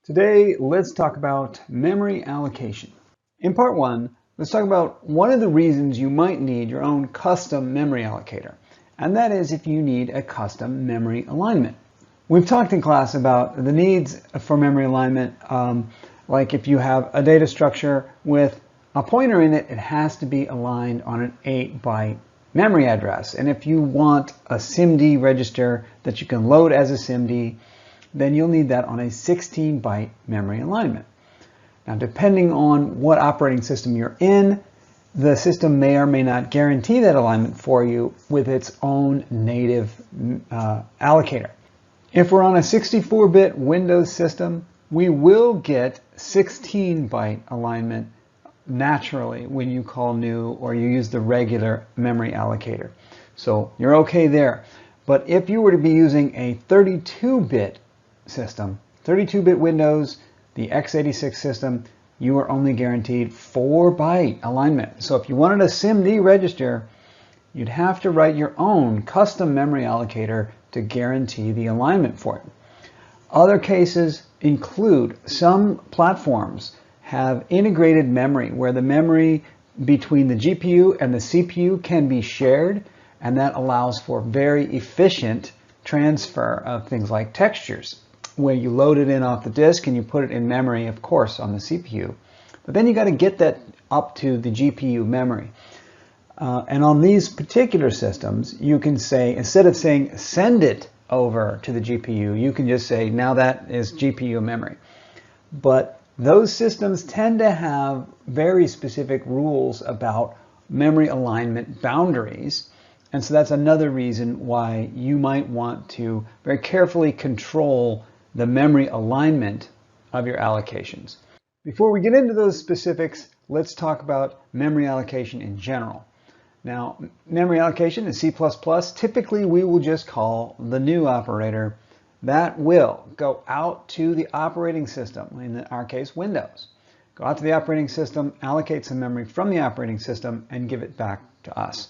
Today, let's talk about memory allocation. In part one, let's talk about one of the reasons you might need your own custom memory allocator, and that is if you need a custom memory alignment. We've talked in class about the needs for memory alignment, like if you have a data structure with a pointer in it, it has to be aligned on an 8-byte memory address. And if you want a SIMD register that you can load as a SIMD, then you'll need that on a 16-byte memory alignment. Now, depending on what operating system you're in, the system may or may not guarantee that alignment for you with its own native allocator. If we're on a 64-bit Windows system, we will get 16-byte alignment naturally when you call new or you use the regular memory allocator. So you're okay there. But if you were to be using a 32-bit system, 32-bit Windows, the x86 system, you are only guaranteed 4-byte alignment. So if you wanted a SIMD register, you'd have to write your own custom memory allocator to guarantee the alignment for it. Other cases include some platforms have integrated memory where the memory between the GPU and the CPU can be shared, and that allows for very efficient transfer of things like textures, where you load it in off the disk and you put it in memory, of course, on the CPU. But then you got to get that up to the GPU memory. And on these particular systems, you can say, instead of saying send it over to the GPU, you can just say now that is GPU memory. But those systems tend to have very specific rules about memory alignment boundaries. And so that's another reason why you might want to very carefully control the memory alignment of your allocations. Before we get into those specifics, let's talk about memory allocation in general. Now, memory allocation in C++, typically we will just call the new operator. That will go out to the operating system, in our case, Windows. Go out to the operating system, allocate some memory from the operating system, and give it back to us.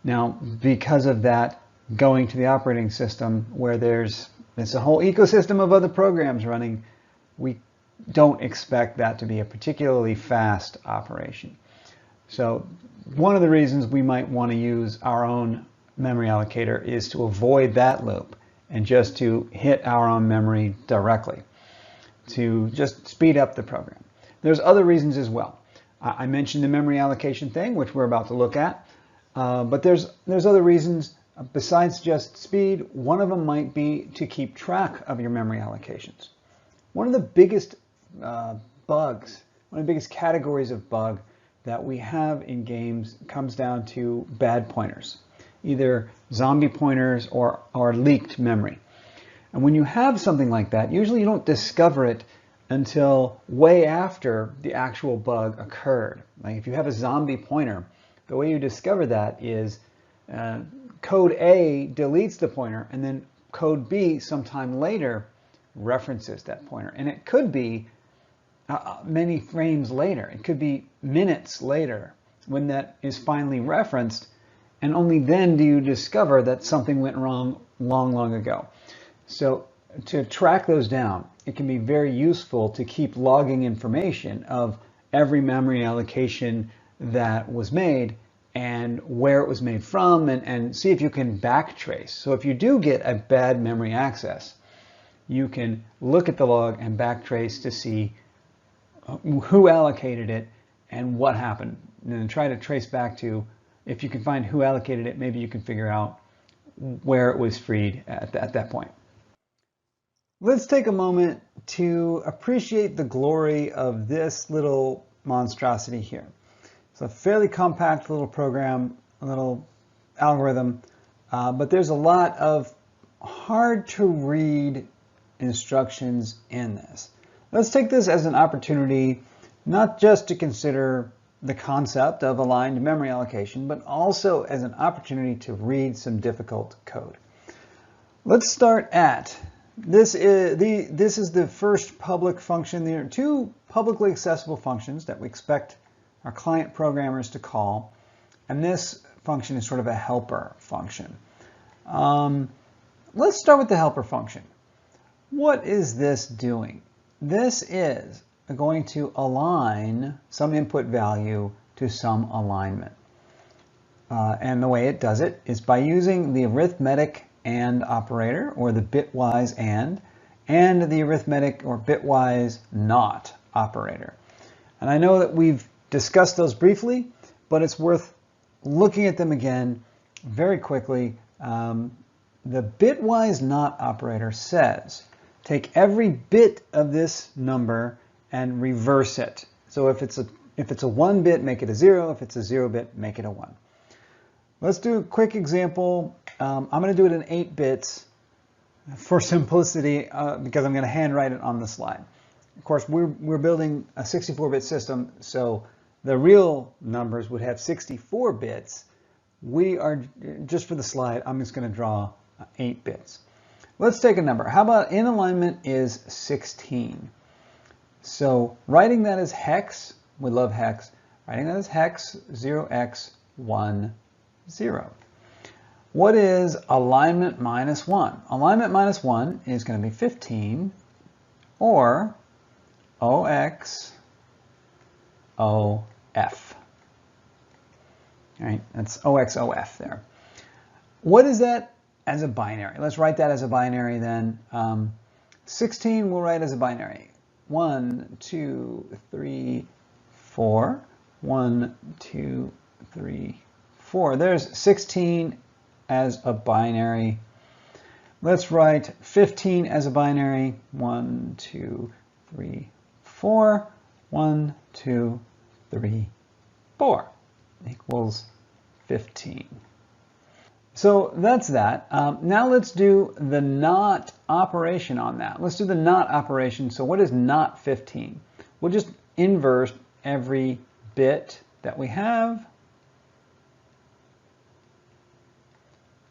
Now, because of that, going to the operating system where there's a whole ecosystem of other programs running, we don't expect that to be a particularly fast operation. So one of the reasons we might want to use our own memory allocator is to avoid that loop and just to hit our own memory directly, to just speed up the program. There's other reasons as well. I mentioned the memory allocation thing, which we're about to look at, but there's other reasons besides just speed. One of them might be to keep track of your memory allocations. One of the biggest bugs, one of the biggest categories of bug that we have in games comes down to bad pointers, either zombie pointers or leaked memory. And when you have something like that, usually you don't discover it until way after the actual bug occurred. Like if you have a zombie pointer, the way you discover that is code A deletes the pointer, and then code B sometime later references that pointer. And it could be many frames later. It could be minutes later when that is finally referenced, and only then do you discover that something went wrong long ago. So to track those down, it can be very useful to keep logging information of every memory allocation that was made and where it was made from, and see if you can backtrace. So if you do get a bad memory access, you can look at the log and backtrace to see who allocated it and what happened, and then try to trace back to, if you can find who allocated it, maybe you can figure out where it was freed at that point. Let's take a moment to appreciate the glory of this little monstrosity here. It's a fairly compact little program, a little algorithm, but there's a lot of hard to read instructions in this. Let's take this as an opportunity not just to consider the concept of aligned memory allocation, but also as an opportunity to read some difficult code. Let's start at, this is the first public function. There are two publicly accessible functions that we expect our client programmers to call, and this function is sort of a helper function. Let's start with the helper function. What is this doing? this is going to align some input value to some alignment. And the way it does it is by using the arithmetic AND operator, or the bitwise and the arithmetic or bitwise NOT operator. And I know that we've discussed those briefly, but it's worth looking at them again very quickly. The bitwise NOT operator says, take every bit of this number and reverse it. So if it's a 1 bit, make it a 0. If it's a 0 bit, make it a 1. Let's do a quick example. I'm going to do it in 8 bits for simplicity because I'm going to handwrite it on the slide. Of course, we're building a 64-bit system, so the real numbers would have 64 bits. We are, just for the slide, I'm just going to draw 8 bits. Let's take a number. How about in alignment is 16? So writing that as hex, we love hex, writing that as hex 0x1 0. What is alignment minus 1? Alignment minus 1 is going to be 15, or OX OF. All right, that's OXOF there. What is that as a binary? Let's write that as a binary then. 16 we'll write as a binary. 1, 2, 3, 4. 1, 2, 3, 4. There's 16 as a binary. Let's write 15 as a binary. 1, 2, 3, 4. 1, 2, 3, 4 equals 15. So that's that. Now let's do the NOT operation on that. Let's do the NOT operation. So what is NOT 15? We'll just inverse every bit that we have.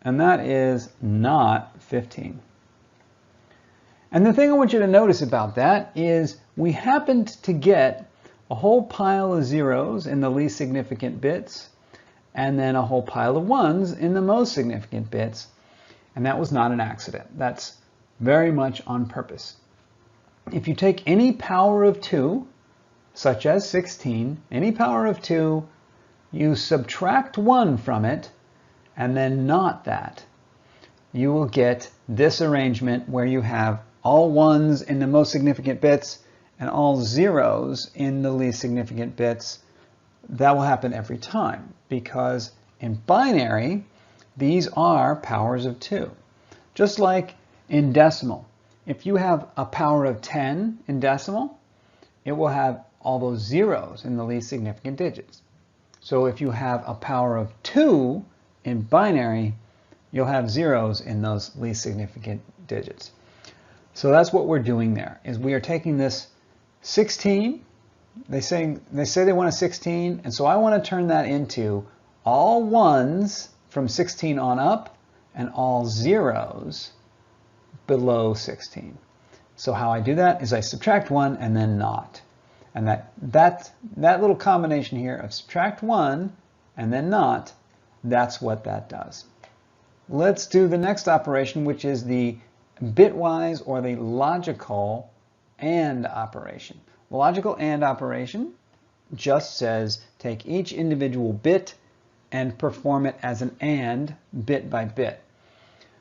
And that is NOT 15. And the thing I want you to notice about that is we happened to get a whole pile of zeros in the least significant bits, and then a whole pile of ones in the most significant bits. And that was not an accident. That's very much on purpose. If you take any power of 2, such as 16, any power of 2, you subtract 1 from it, and then NOT that, you will get this arrangement where you have all ones in the most significant bits and all zeros in the least significant bits. That will happen every time because in binary, these are powers of 2. Just like in decimal, if you have a power of 10 in decimal, it will have all those zeros in the least significant digits. So if you have a power of 2 in binary, you'll have zeros in those least significant digits. So that's what we're doing there, is we are taking this 16, they say they want a 16, and so I want to turn that into all ones from 16 on up and all zeros below 16. So how I do that is I subtract 1 and then NOT. And that little combination here of subtract 1 and then NOT, that's what that does. Let's do the next operation, which is the bitwise or the logical AND operation. The logical AND operation just says take each individual bit and perform it as an AND bit by bit.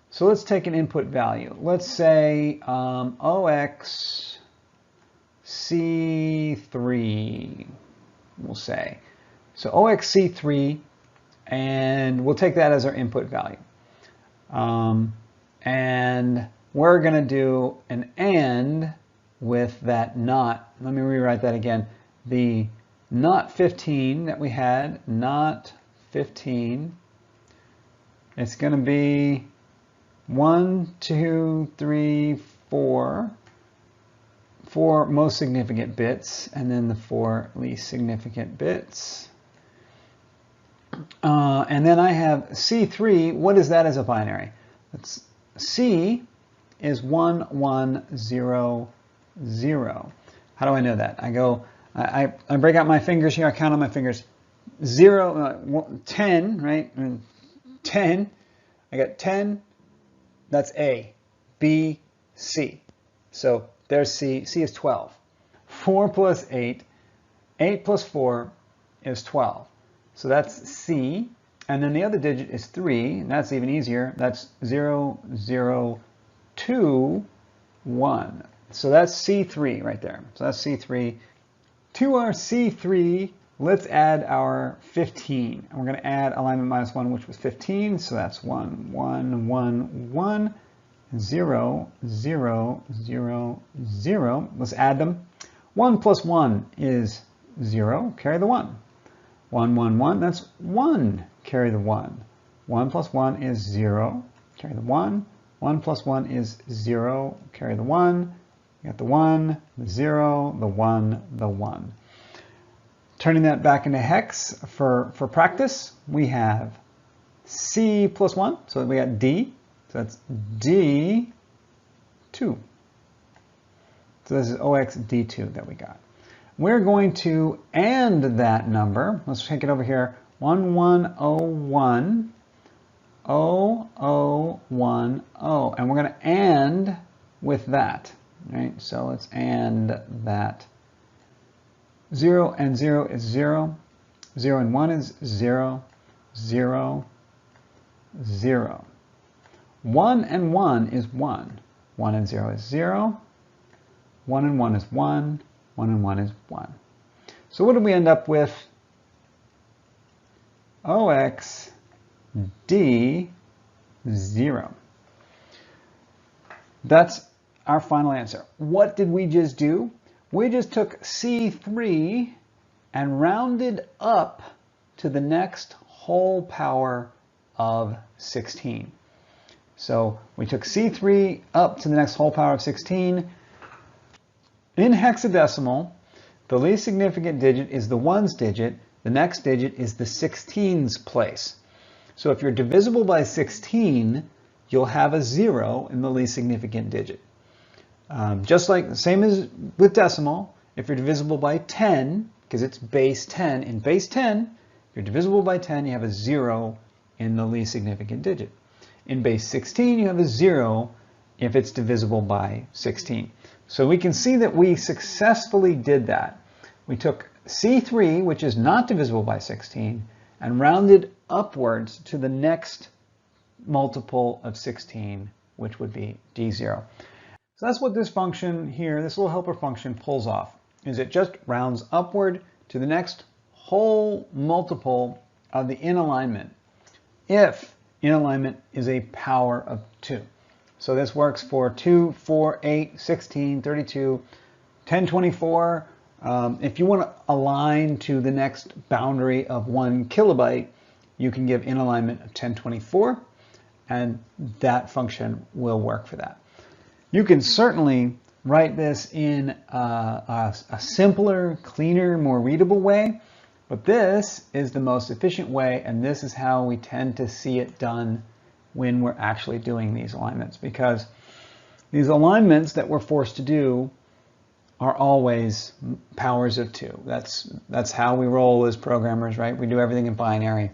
So let's take an input value. Let's say OXC3, we'll say. So OXC3, and we'll take that as our input value. And we're going to do an AND with that NOT. Let me rewrite that again. The NOT 15 that we had, NOT 15, it's going to be 1, 2, 3, 4. 4 most significant bits, and then the 4 least significant bits. And then I have C3. What is that as a binary? C is 1, 1, 0, 0. How do I know that? I go, I break out my fingers here. I count on my fingers. 0, 10, right? 10. I got 10. That's A, B, C. So There's C. C is 12. 4 plus 8. 8 plus 4 is 12. So that's C. And then the other digit is 3. And that's even easier. That's 0, 0, 2, 1. So that's C3 right there. So that's C3. To our C3, let's add our 15. And we're going to add alignment minus 1, which was 15. So that's 1, 1, 1, 1, 0, 0, 0, 0. Let's add them. 1 plus 1 is 0. Carry the 1. 1, 1, 1. That's 1. Carry the 1. 1 plus 1 is 0. Carry the 1. 1 plus 1 is 0. Carry the 1. You got the 1, the 0, the 1, the 1. Turning that back into hex for practice, we have C plus 1. So we got D. So that's D2. So this is OXD2 that we got. We're going to AND that number. Let's take it over here. 1101, 0010. And we're going to AND with that. Right? So let's AND that. 0 and 0 is 0. 0 and 1 is 0. 0, 0. 1 and 1 is 1. 1 and 0 is 0. 1 and 1 is 1. 1 and 1 is 1. So what did we end up with? OXD0. That's our final answer. What did we just do? We just took C3 and rounded up to the next whole power of 16. So we took C3 up to the next whole power of 16. In hexadecimal, the least significant digit is the ones digit. The next digit is the 16's place. So if you're divisible by 16, you'll have a 0 in the least significant digit. Just like the same as with decimal, if you're divisible by 10, because it's base 10, in base 10, if you're divisible by 10, you have a 0 in the least significant digit. In base 16, you have a 0 if it's divisible by 16. So we can see that we successfully did that. We took C3, which is not divisible by 16, and rounded upwards to the next multiple of 16, which would be D0. So that's what this function here, this little helper function, pulls off, is it just rounds upward to the next whole multiple of the in alignment if in alignment is a power of 2. So this works for 2, 4, 8, 16, 32, 1024. If you want to align to the next boundary of 1 kilobyte, you can give in alignment of 1024, and that function will work for that. You can certainly write this in a simpler, cleaner, more readable way, but this is the most efficient way, and this is how we tend to see it done when we're actually doing these alignments, because these alignments that we're forced to do are always powers of 2. That's how we roll as programmers, right? We do everything in binary.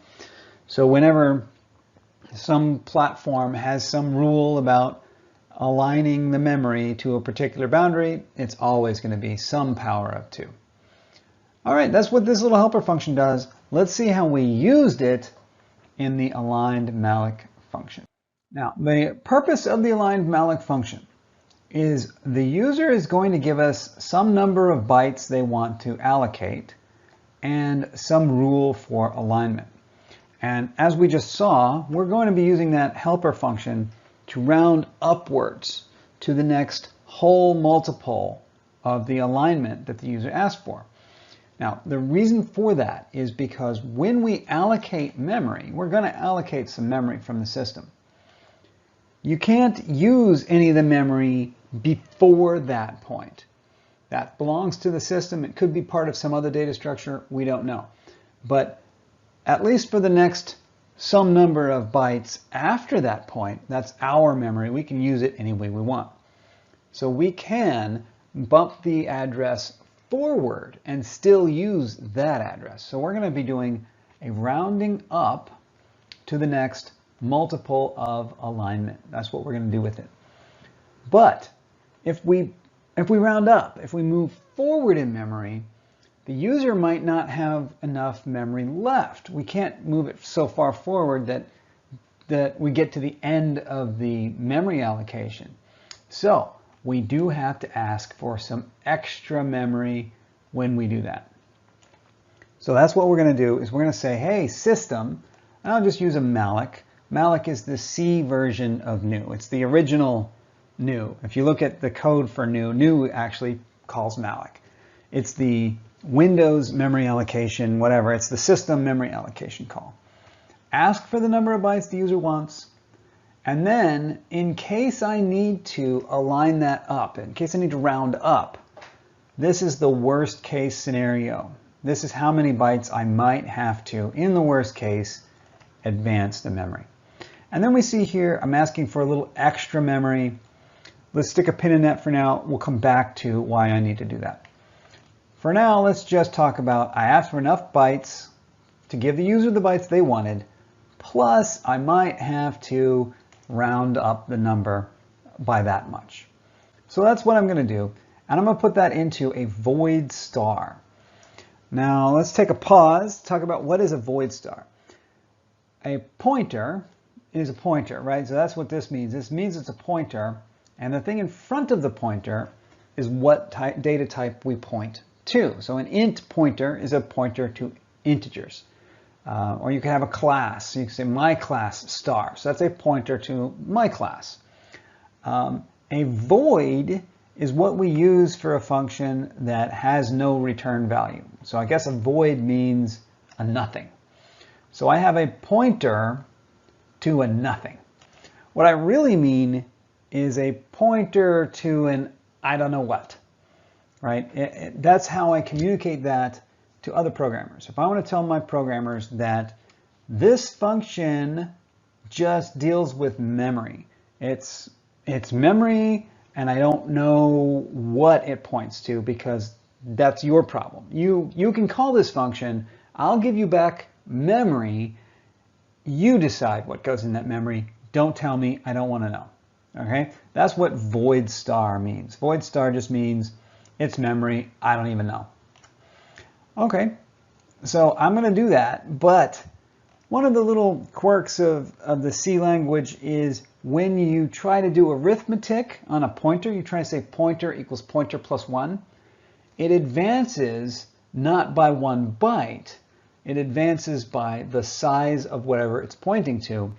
So whenever some platform has some rule about aligning the memory to a particular boundary, it's always going to be some power of 2. All right, that's what this little helper function does. Let's see how we used it in the aligned malloc function. Now, the purpose of the aligned malloc function is the user is going to give us some number of bytes they want to allocate and some rule for alignment. And as we just saw, we're going to be using that helper function to round upwards to the next whole multiple of the alignment that the user asked for. Now, the reason for that is because when we allocate memory, we're going to allocate some memory from the system. You can't use any of the memory before that point. That belongs to the system. It could be part of some other data structure. We don't know. But at least for the next some number of bytes after that point, that's our memory. We can use it any way we want. So we can bump the address forward and still use that address. So we're going to be doing a rounding up to the next multiple of alignment. That's what we're going to do with it. But if we If we round up, if we move forward in memory, the user might not have enough memory left. We can't move it so far forward that we get to the end of the memory allocation. So we do have to ask for some extra memory when we do that. So that's what we're going to do, is we're going to say, hey, system, and I'll just use a malloc. Malloc is the C version of new. It's the original new. If you look at the code for new actually calls malloc. It's the Windows memory allocation, whatever. It's the system memory allocation call. Ask for the number of bytes the user wants. And then, in case I need to align that up, in case I need to round up, this is the worst case scenario. This is how many bytes I might have to, in the worst case, advance the memory. And then we see here, I'm asking for a little extra memory. Let's stick a pin in that for now. We'll come back to why I need to do that. For now, let's just talk about, I asked for enough bytes to give the user the bytes they wanted, plus I might have to round up the number by that much. So that's what I'm going to do, and I'm going to put that into a void star. Now let's take a pause, talk about what is a void star. A pointer is a pointer, right? So that's what this means. This means it's a pointer, and the thing in front of the pointer is what data type we point to. So an int pointer is a pointer to integers. Or you can have a class. You can say my class star. So that's a pointer to my class. A void is what we use for a function that has no return value. So I guess a void means a nothing. So I have a pointer to a nothing. What I really mean is a pointer to an I don't know what, right? That's how I communicate that to other programmers. If I want to tell my programmers that this function just deals with memory, it's memory and I don't know what it points to, because that's your problem. You can call this function, I'll give you back memory, you decide what goes in that memory, don't tell me, I don't want to know. Okay, that's what void star means. Void star just means it's memory, I don't even know. Okay, so I'm going to do that, but one of the little quirks of the C language is when you try to do arithmetic on a pointer, you try to say pointer equals pointer plus 1, it advances not by 1 byte, it advances by the size of whatever it's pointing to.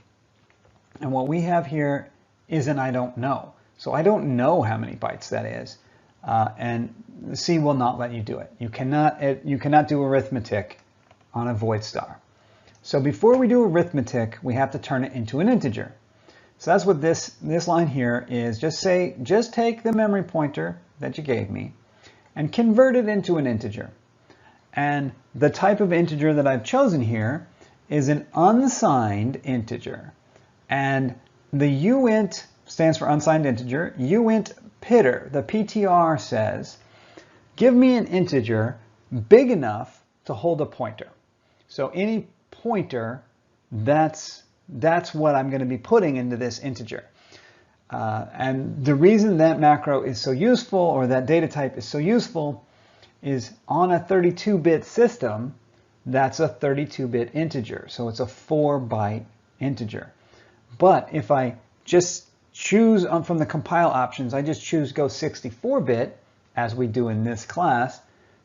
And what we have here is an I don't know. So I don't know how many bytes that is. And C will not let you do it. You cannot do arithmetic on a void star. So before we do arithmetic, we have to turn it into an integer. So that's what this line here is. Just take the memory pointer that you gave me and convert it into an integer. And the type of integer that I've chosen here is an unsigned integer. And the uint stands for unsigned integer. Uint pitter, the PTR says, give me an integer big enough to hold a pointer. So any pointer, that's what I'm going to be putting into this integer. And the reason that macro is so useful, or that data type is so useful, is on a 32-bit system, that's a 32-bit integer. So it's a 4-byte integer. But if I just choose from the compile options, I just choose go 64-bit, as we do in this class.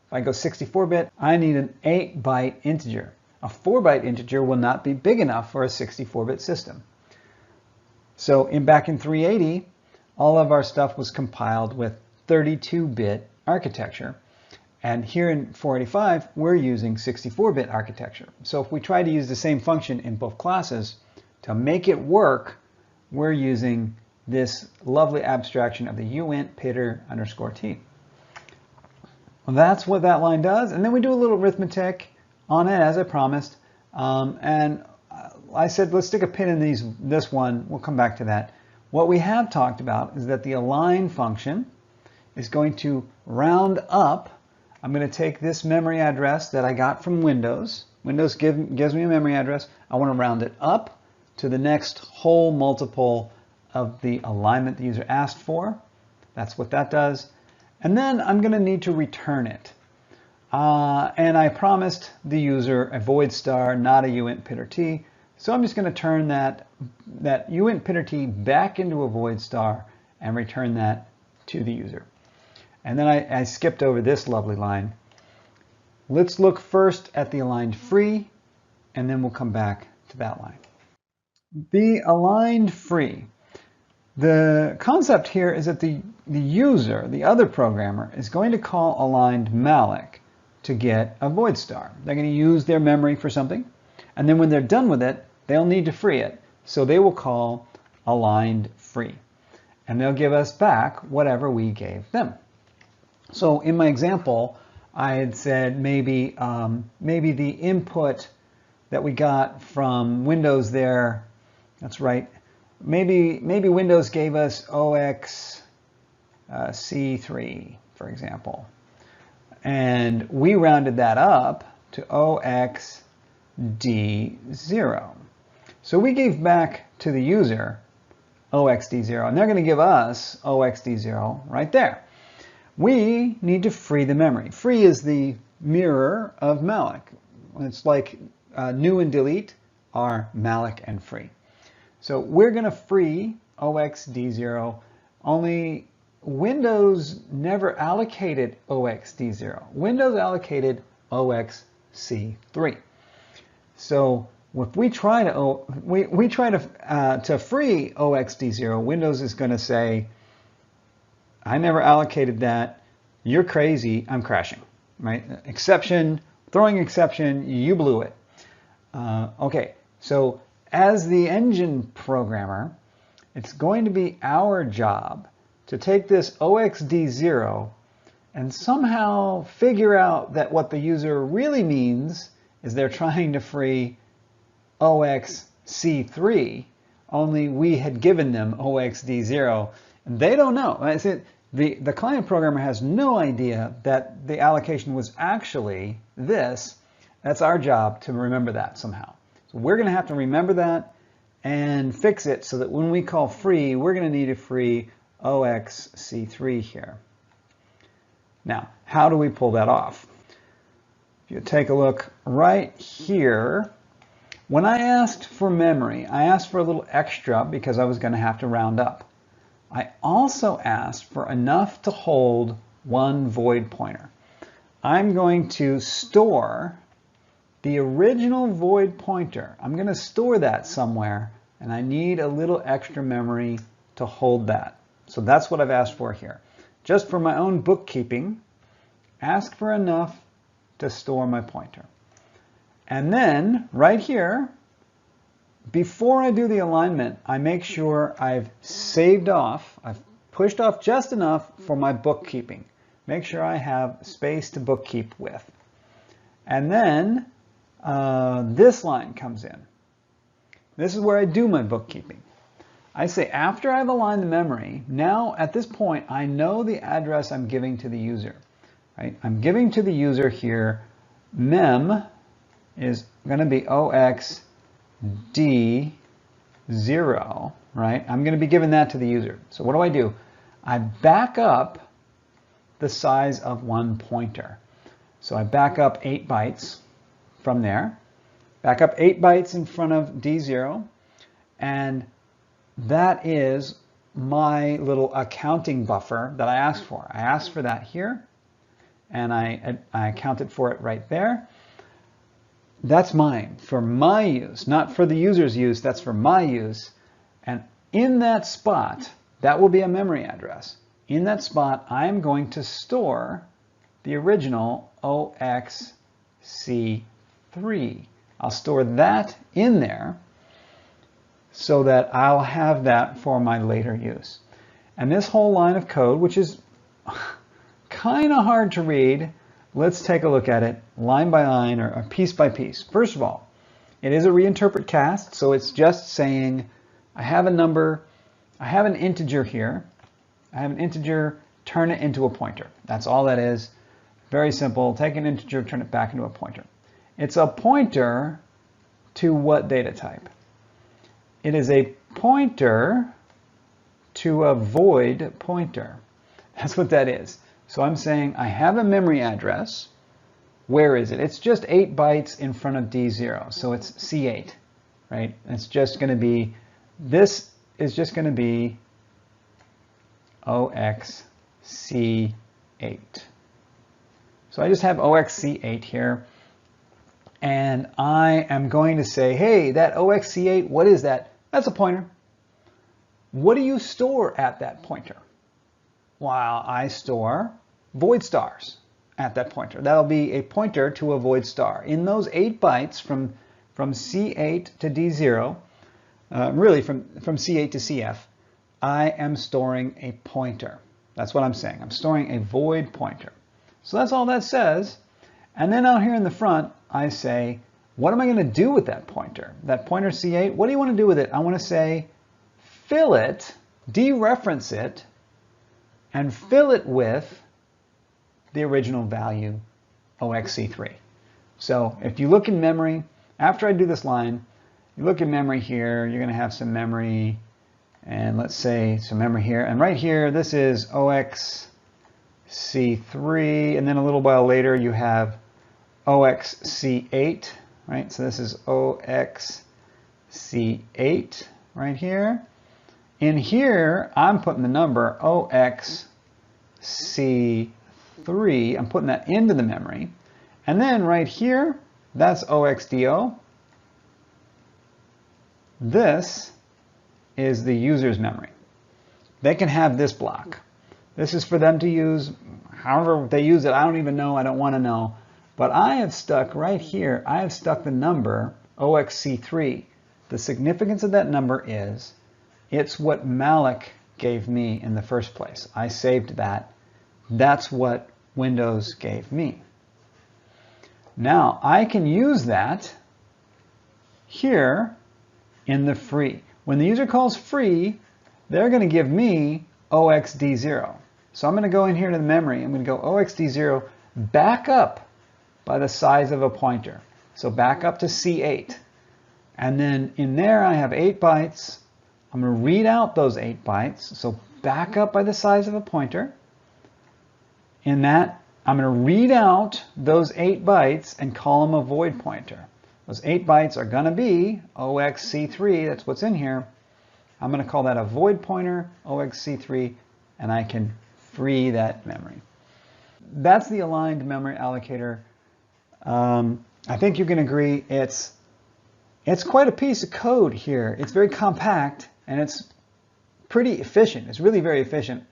If I go 64-bit, I need an 8-byte integer. A 4-byte integer will not be big enough for a 64-bit system. So back in 380, all of our stuff was compiled with 32-bit architecture. And here in 485, we're using 64-bit architecture. So if we try to use the same function in both classes, to make it work, we're using this lovely abstraction of the uint pitter underscore t. Well, that's what that line does. And then we do a little arithmetic on it, as I promised. And I said, let's stick a pin in this one. We'll come back to that. What we have talked about is that the align function is going to round up. I'm going to take this memory address that I got from Windows. Windows gives me a memory address. I want to round it up to the next whole multiple of the alignment the user asked for. That's what that does. And then I'm going to need to return it. And I promised the user a void star, not a uint pitter t. So I'm just going to turn that uint pitter t back into a void star and return that to the user. And then I skipped over this lovely line. Let's look first at the aligned free, and then we'll come back to that line. The aligned free. The concept here is that the user, the other programmer, is going to call aligned malloc to get a void star. They're going to use their memory for something, and then when they're done with it, they'll need to free it. So they will call aligned free, and they'll give us back whatever we gave them. So in my example, I had said maybe the input that we got from Windows there, that's right, maybe Windows gave us OXC3, for example. And we rounded that up to OXD0. So we gave back to the user OXD0, and they're going to give us OXD0 right there. We need to free the memory. Free is the mirror of malloc. It's like new and delete are malloc and free. So we're going to free OXD0, only Windows never allocated OXD0. Windows allocated OXC3. So if we try to free OXD0, Windows is going to say, I never allocated that. You're crazy. I'm crashing. Right? Exception, throwing exception. You blew it. Okay. So as the engine programmer, it's going to be our job to take this OXD0 and somehow figure out that what the user really means is they're trying to free OXC3, only we had given them OXD0, and they don't know. The client programmer has no idea that the allocation was actually this. That's our job to remember that somehow. So we're going to have to remember that and fix it so that when we call free, we're going to need to free OXC3 here. Now, how do we pull that off? If you take a look right here, when I asked for memory, I asked for a little extra because I was going to have to round up. I also asked for enough to hold one void pointer. I'm going to store the original void pointer. I'm going to store that somewhere, and I need a little extra memory to hold that. So that's what I've asked for here. Just for my own bookkeeping, ask for enough to store my pointer. And then right here, before I do the alignment, I make sure I've saved off, I've pushed off just enough for my bookkeeping. Make sure I have space to bookkeep with. And then this line comes in. This is where I do my bookkeeping. I say after I've aligned the memory, now at this point I know the address I'm giving to the user. Right? I'm giving to the user here, mem is going to be OXD0, right? I'm going to be giving that to the user. So what do? I back up the size of one pointer. So I back up 8 bytes from there, back up 8 bytes in front of D0, and that is my little accounting buffer that I asked for. I asked for that here, and I accounted for it right there. That's mine, for my use, not for the user's use, that's for my use. And in that spot, that will be a memory address. In that spot, I'm going to store the original OXC3. I'll store that in there so that I'll have that for my later use. And this whole line of code, which is kind of hard to read, let's take a look at it line by line or piece by piece. First of all, it is a reinterpret cast, so it's just saying I have a number, I have an integer here, I have an integer, turn it into a pointer. That's all that is. Very simple. Take an integer, turn it back into a pointer. It's a pointer to what data type? It is a pointer to a void pointer. That's what that is. So I'm saying I have a memory address. Where is it? It's just 8 bytes in front of D0. So it's C8, right? It's just going to be, this is just going to be OXC8. So I just have OXC8 here. And I am going to say, hey, that OXC8, what is that? That's a pointer. What do you store at that pointer? Well, I store void stars at that pointer. That'll be a pointer to a void star. In those 8 bytes from C8 to D0, really from C8 to CF, I am storing a pointer. That's what I'm saying. I'm storing a void pointer. So that's all that says. And then out here in the front, I say, what am I going to do with that pointer? That pointer C8, what do you want to do with it? I want to say, fill it, dereference it, and fill it with the original value, OXC3. So if you look in memory, after I do this line, you look in memory here, you're going to have some memory, and let's say some memory here. And right here, this is OXC3, and then a little while later, you have OXC8, right? So this is OXC8 right here. In here, I'm putting the number OXC3. I'm putting that into the memory. And then right here, that's OXDO. This is the user's memory. They can have this block. This is for them to use however they use it. I don't even know. I don't want to know. But I have stuck right here, I have stuck the number OXC3. The significance of that number is it's what Malik gave me in the first place. I saved that. That's what Windows gave me. Now I can use that here in the free. When the user calls free, they're going to give me OXD0. So I'm going to go in here to the memory. I'm going to go OXD0 back up by the size of a pointer. So back up to C8. And then in there I have 8 bytes. I'm going to read out those 8 bytes. So back up by the size of a pointer. In that, I'm going to read out those 8 bytes and call them a void pointer. Those 8 bytes are going to be OXC3. That's what's in here. I'm going to call that a void pointer, OXC3, and I can free that memory. That's the aligned memory allocator. I think you can agree it's quite a piece of code here. It's very compact and it's pretty efficient. It's really very efficient.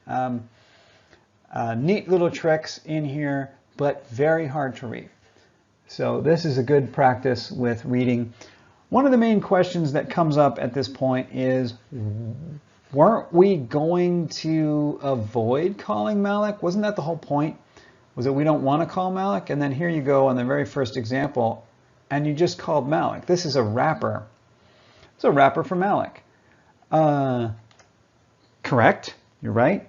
Neat little tricks in here, but very hard to read. So this is a good practice with reading. One of the main questions that comes up at this point is, weren't we going to avoid calling Malik? Wasn't that the whole point? Was that we don't want to call Malik? And then here you go on the very first example, and you just called Malik. This is a wrapper. It's a wrapper for Malik. Correct. You're right.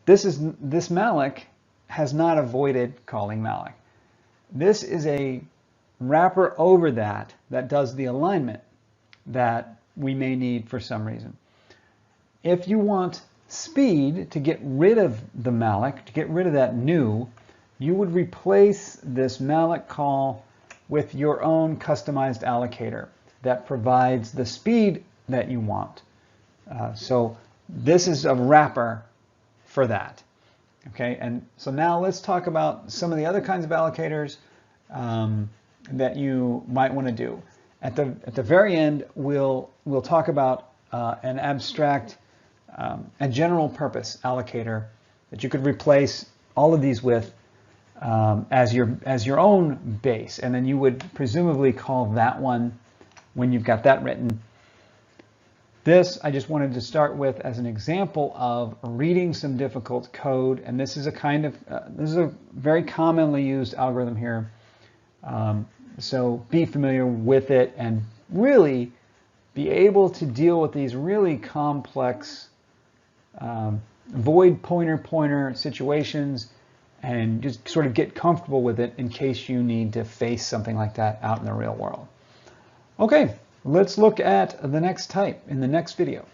This Malik has not avoided calling Malik. This is a wrapper over that does the alignment that we may need for some reason. If you want speed to get rid of the Malik, to get rid of that new, you would replace this Malik call with your own customized allocator that provides the speed that you want. So this is a wrapper for that. Okay, and so now let's talk about some of the other kinds of allocators that you might want to do. At the very end, we'll talk about an abstract, a general purpose allocator that you could replace all of these with as your own base, and then you would presumably call that one when you've got that written. This I just wanted to start with as an example of reading some difficult code, and this is a kind of this is a very commonly used algorithm here. So be familiar with it and really be able to deal with these really complex void pointer situations and just sort of get comfortable with it in case you need to face something like that out in the real world. Okay, let's look at the next type in the next video.